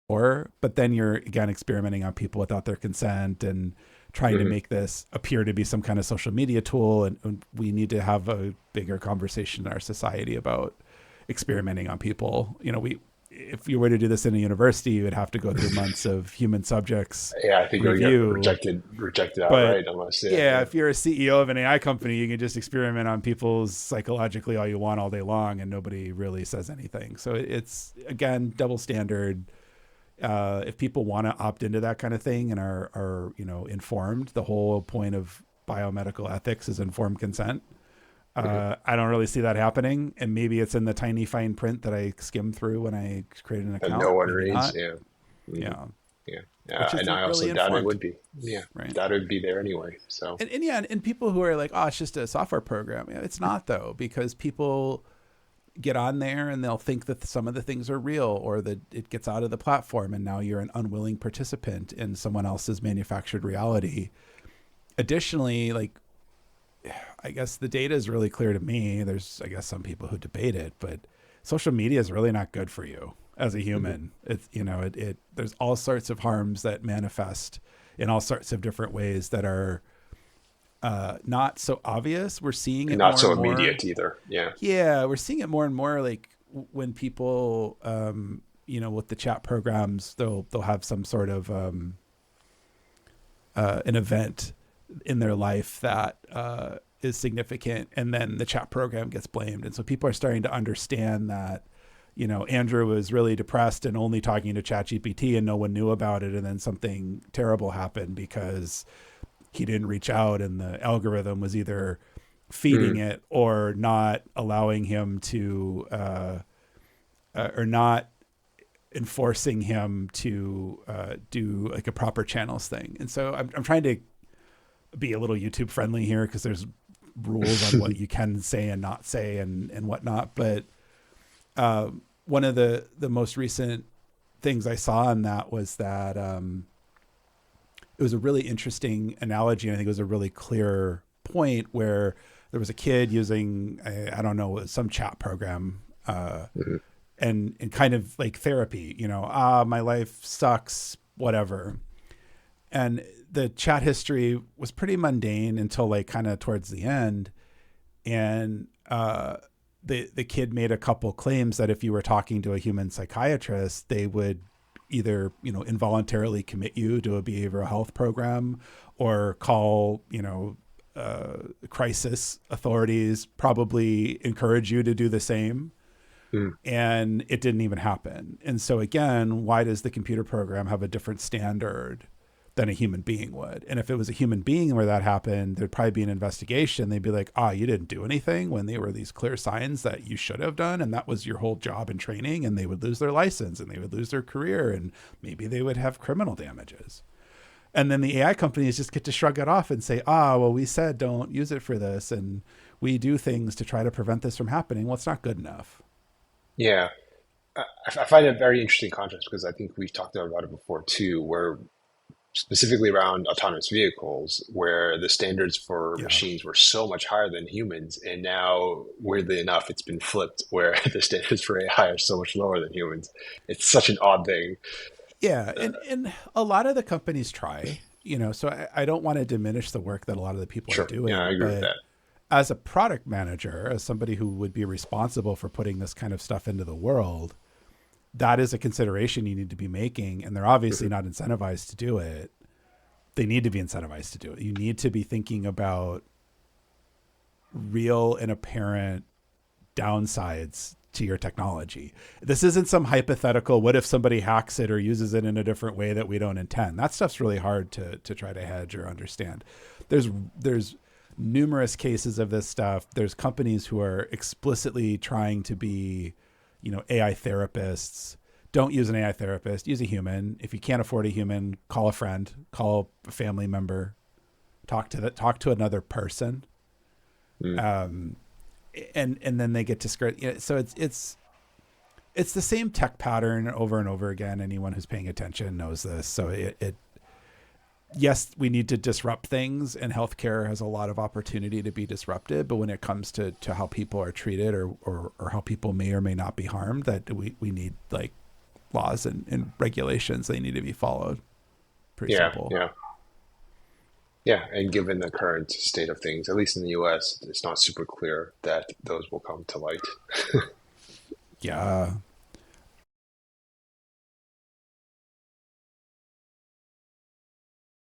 but then you're again experimenting on people without their consent and trying to make this appear to be some kind of social media tool. And we need to have a bigger conversation in our society about experimenting on people. If you were to do this in a university, you would have to go through months of human subjects Yeah, I think you'll get review. rejected But outright unless yeah, if you're a CEO of an AI company, you can just experiment on people psychologically all you want all day long, and nobody really says anything. So it's again double standard. If people want to opt into that kind of thing and are informed, the whole point of biomedical ethics is informed consent. I don't really see that happening, and maybe it's in the tiny fine print that I skim through when I create an that account. no one Maybe reads. not. Yeah. Yeah, Yeah. which And I isn't also really doubt it informed, would be. Yeah. right? Doubt it would be there anyway. So, And people who are like, oh, it's just a software program. It's not though, because people get on there and they'll think that some of the things are real, or that it gets out of the platform, and now you're an unwilling participant in someone else's manufactured reality. Additionally, like, I guess the data is really clear to me. There's, I guess, some people who debate it, but social media is really not good for you as a human. It's, there's all sorts of harms that manifest in all sorts of different ways that are not so obvious. We're seeing and it not more so and more. immediate either. Yeah. Yeah, we're seeing it more and more. Like when people, with the chat programs, they'll have some sort of an event in their life that is significant, and then the chat program gets blamed. And so people are starting to understand that, Andrew was really depressed and only talking to ChatGPT, and no one knew about it. And then something terrible happened because he didn't reach out, and the algorithm was either feeding it or not allowing him to, or not enforcing him to do like a proper channels thing. And so I'm trying to be a little YouTube friendly here, because there's rules on what you can say and not say and whatnot. But one of the most recent things I saw on that was that it was a really interesting analogy. And I think it was a really clear point where there was a kid using, I don't know, some chat program and kind of like therapy, my life sucks, whatever. And the chat history was pretty mundane until like kind of towards the end. And the kid made a couple claims that if you were talking to a human psychiatrist, they would either, involuntarily commit you to a behavioral health program, or call, crisis authorities, probably encourage you to do the same. And it didn't even happen. And so again, why does the computer program have a different standard than a human being would? And if it was a human being where that happened, there'd probably be an investigation. They'd be like, you didn't do anything, when there were these clear signs that you should have done. And that was your whole job and training. And they would lose their license, and they would lose their career, and maybe they would have criminal damages. And then the AI companies just get to shrug it off and say, well, we said don't use it for this, and we do things to try to prevent this from happening. Well, it's not good enough. Yeah. I find it very interesting context, because I think we've talked about it before too, where specifically around autonomous vehicles, where the standards for machines were so much higher than humans. And now, weirdly enough, it's been flipped, where the standards for AI are so much lower than humans. It's such an odd thing. Yeah. And a lot of the companies try, so I don't want to diminish the work that a lot of the people are doing. Yeah, I agree with that. As a product manager, as somebody who would be responsible for putting this kind of stuff into the world, that is a consideration you need to be making. And they're obviously not incentivized to do it. They need to be incentivized to do it. You need to be thinking about real and apparent downsides to your technology. This isn't some hypothetical, what if somebody hacks it or uses it in a different way that we don't intend? That stuff's really hard to try to hedge or understand. There's numerous cases of this stuff. There's companies who are explicitly trying to be, AI therapists. Don't use an AI therapist, use a human. If you can't afford a human, call a friend, call a family member, talk to another person. And then they get to skirt. So it's the same tech pattern over and over again. Anyone who's paying attention knows this. So yes, we need to disrupt things, and healthcare has a lot of opportunity to be disrupted. But when it comes to how people are treated or how people may or may not be harmed, that we need like laws and regulations. They need to be followed. Pretty Yeah, simple. yeah, yeah. And given the current state of things, at least in the U.S., it's not super clear that those will come to light. Yeah.